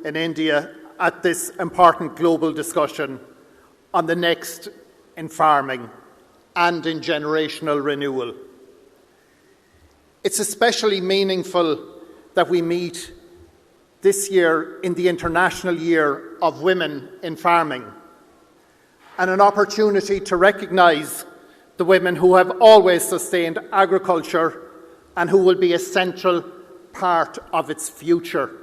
in India at this important global discussion on the next in farming and in generational renewal. It's especially meaningful that we meet this year in the International Year of Women in Farming, and an opportunity to recognise the women who have always sustained agriculture and who will be a central part of its future.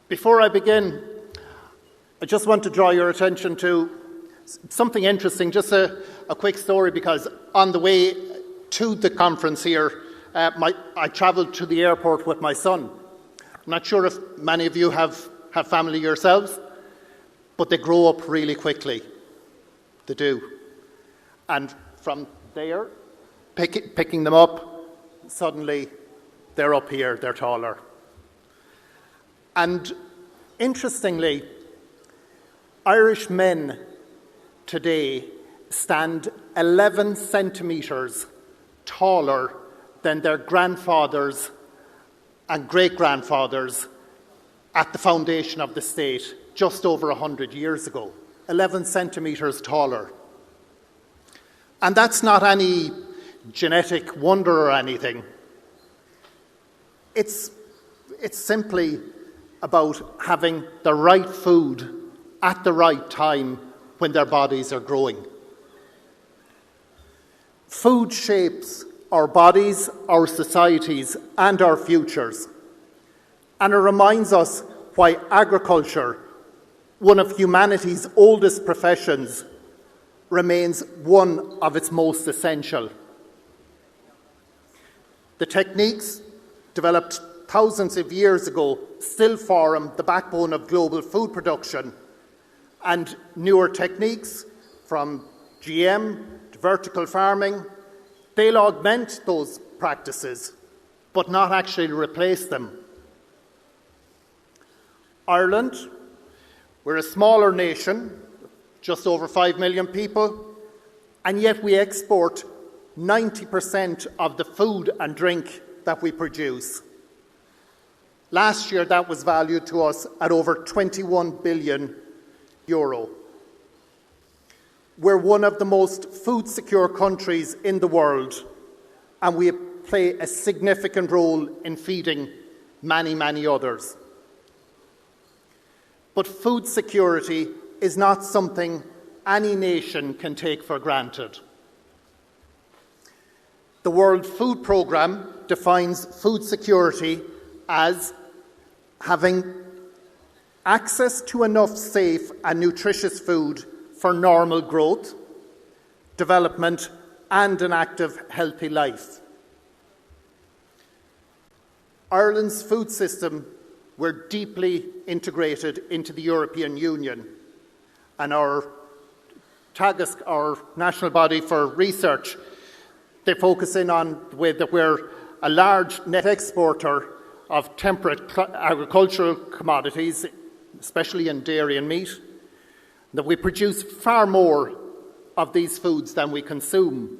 Before I begin, I just want to draw your attention to something interesting, just a quick story, because on the way to the conference here, I travelled to the airport with my son. I'm not sure if many of you have family yourselves, but they grow up really quickly. They do. And from there, picking them up, suddenly they're up here, they're taller. And interestingly, Irish men today stand 11 centimetres taller than their grandfathers and great-grandfathers at the foundation of the state just over 100 years ago. 11 centimetres taller. And that's not any genetic wonder or anything. It's simply about having the right food at the right time when their bodies are growing. Food shapes our bodies, our societies, and our futures. And it reminds us why agriculture, one of humanity's oldest professions, remains one of its most essential. The techniques developed thousands of years ago still form the backbone of global food production, and newer techniques from GM to vertical farming, they'll augment those practices, but not actually replace them. Ireland, we're a smaller nation, just over 5 million people, and yet we export 90% of the food and drink that we produce. Last year, that was valued to us at over 21 billion euro. We're one of the most food-secure countries in the world, and we play a significant role in feeding many, many others. But food security is not something any nation can take for granted. The World Food Programme defines food security as having access to enough safe and nutritious food for normal growth, development, and an active, healthy life. Ireland's food system, we're deeply integrated into the European Union, and our Tagasc, our national body for research, they focus in on the way that we're a large net exporter of temperate agricultural commodities, especially in dairy and meat, that we produce far more of these foods than we consume,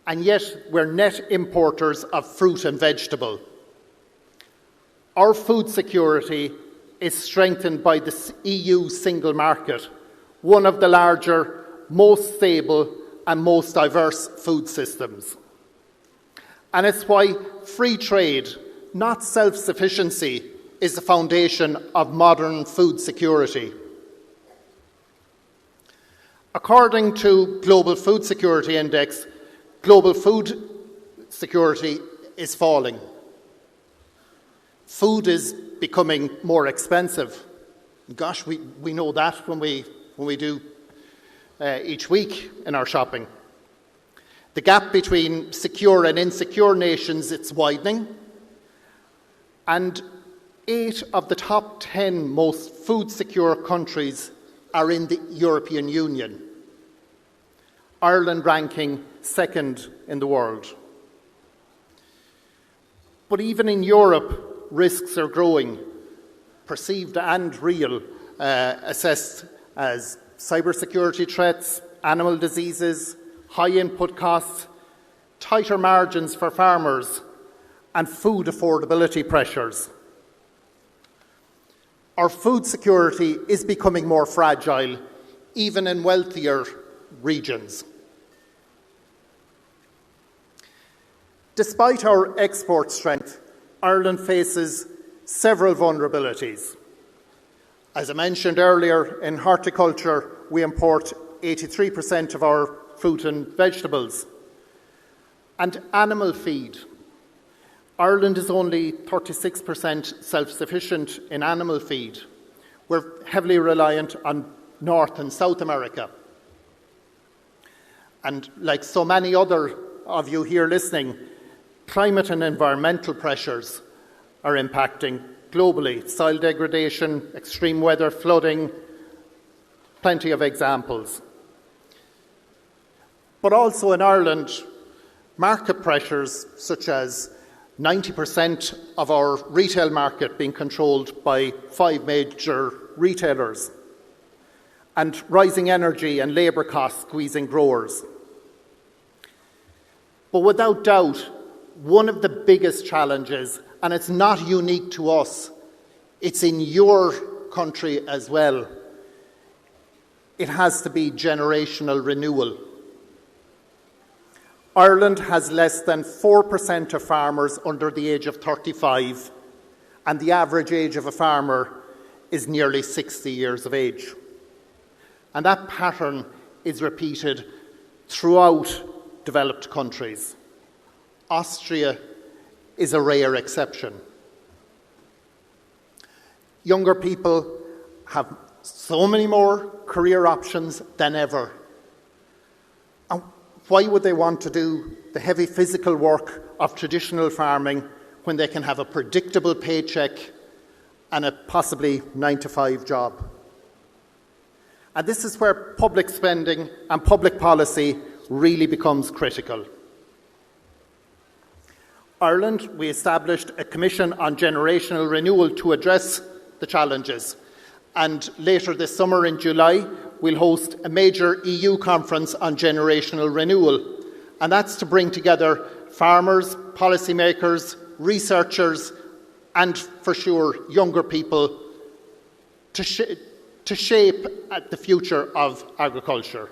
and yet we're net importers of fruit and vegetable. Our food security is strengthened by the EU single market, one of the larger, most stable and most diverse food systems. And it's why free trade, not self-sufficiency, is the foundation of modern food security. According to Global Food Security Index, global food security is falling. Food is becoming more expensive. Gosh, we know that when we do each week in our shopping. The gap between secure and insecure nations, it's widening. And 8 of the top 10 most food-secure countries are in the European Union, Ireland ranking second in the world. But even in Europe, risks are growing, perceived and real, assessed as cybersecurity threats, animal diseases, high input costs, tighter margins for farmers, and food affordability pressures. Our food security is becoming more fragile, even in wealthier regions. Despite our export strength, Ireland faces several vulnerabilities. As I mentioned earlier, in horticulture, we import 83% of our fruit and vegetables. And animal feed. Ireland is only 36% self-sufficient in animal feed. We're heavily reliant on North and South America. And like so many other of you here listening, climate and environmental pressures are impacting globally. Soil degradation, extreme weather, flooding, plenty of examples. But also in Ireland, market pressures such as 90% of our retail market being controlled by 5 major retailers, and rising energy and labour costs squeezing growers. But without doubt, one of the biggest challenges, and it's not unique to us, it's in your country as well, it has to be generational renewal. Ireland has less than 4% of farmers under the age of 35, and the average age of a farmer is nearly 60 years of age. And that pattern is repeated throughout developed countries. Austria is a rare exception. Younger people have so many more career options than ever. And why would they want to do the heavy physical work of traditional farming when they can have a predictable paycheck and a possibly 9-to-5 job? And this is where public spending and public policy really becomes critical. Ireland, we established a commission on generational renewal to address the challenges. And later this summer in July, we'll host a major EU conference on generational renewal. And that's to bring together farmers, policymakers, researchers, and for sure, younger people to shape the future of agriculture.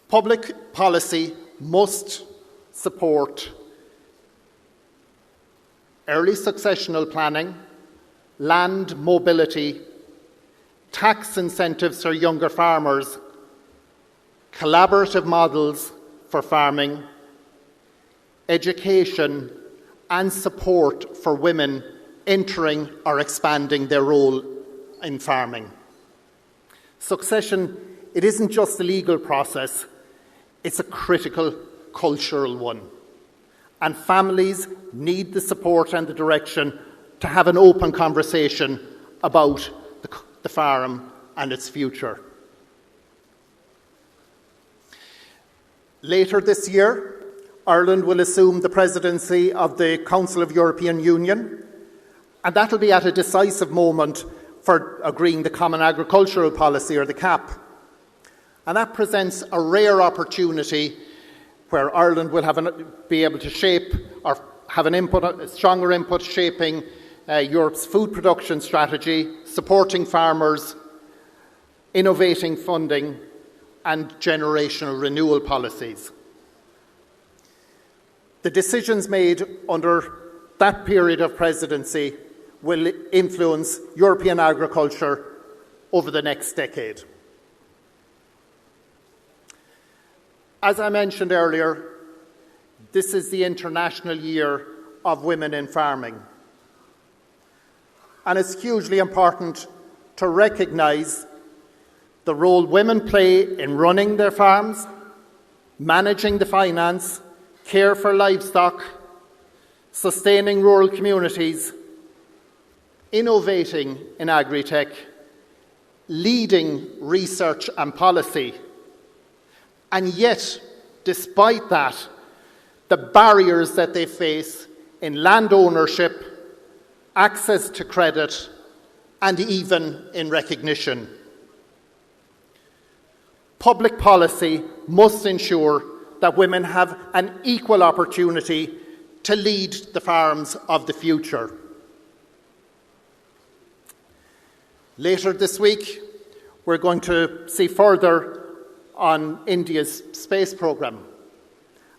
Public policy must support early successional planning, land mobility, tax incentives for younger farmers, collaborative models for farming, education, and support for women entering or expanding their role in farming. Succession, it isn't just a legal process, it's a critical cultural one. And families need the support and the direction to have an open conversation about the farm and its future. Later this year, Ireland will assume the presidency of the Council of European Union, and that will be at a decisive moment for agreeing the Common Agricultural Policy, or the CAP. And that presents a rare opportunity where Ireland will be able to shape or have a stronger input shaping Europe's food production strategy, supporting farmers, innovating funding, and generational renewal policies. The decisions made under that period of presidency will influence European agriculture over the next decade. As I mentioned earlier, this is the International Year of Women in Farming. And it's hugely important to recognise the role women play in running their farms, managing the finance, care for livestock, sustaining rural communities, innovating in agri-tech, leading research and policy. And yet, despite that, the barriers that they face in land ownership, access to credit, and even in recognition. Public policy must ensure that women have an equal opportunity to lead the farms of the future. Later this week, we're going to see further on India's space program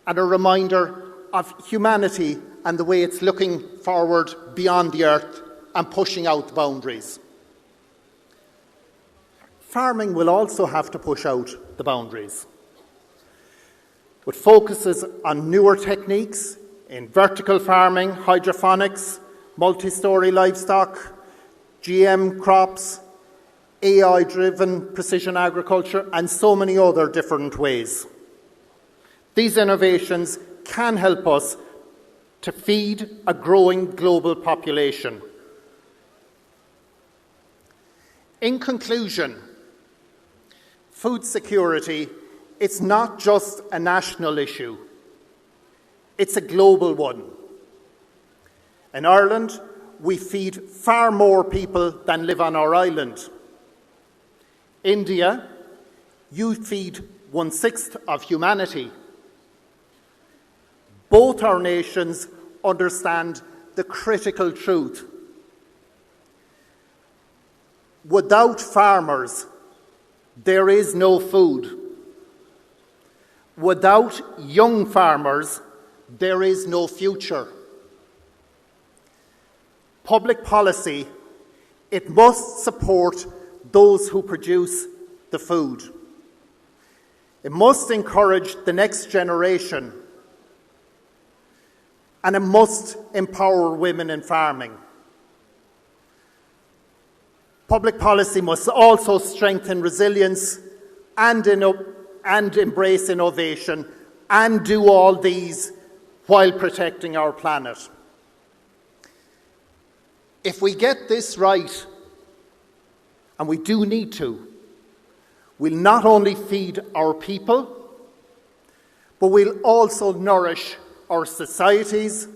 and a reminder of humanity and the way it's looking forward beyond the earth and pushing out the boundaries. Farming will also have to push out the boundaries, with focuses on newer techniques in vertical farming, hydroponics, multi-storey livestock, GM crops, AI-driven precision agriculture, and so many other different ways. These innovations can help us to feed a growing global population. In conclusion, food security, it's not just a national issue, it's a global one. In Ireland, we feed far more people than live on our island. India, you feed 1/6 of humanity. Both our nations understand the critical truth. Without farmers, there is no food. Without young farmers, there is no future. Public policy, it must support those who produce the food. It must encourage the next generation, and it must empower women in farming. Public policy must also strengthen resilience and embrace innovation, and do all these while protecting our planet. If we get this right, and we do need to, we'll not only feed our people, but we'll also nourish our societies,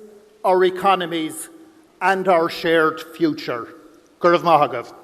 our economies, and our shared future. Gurv Mahagav.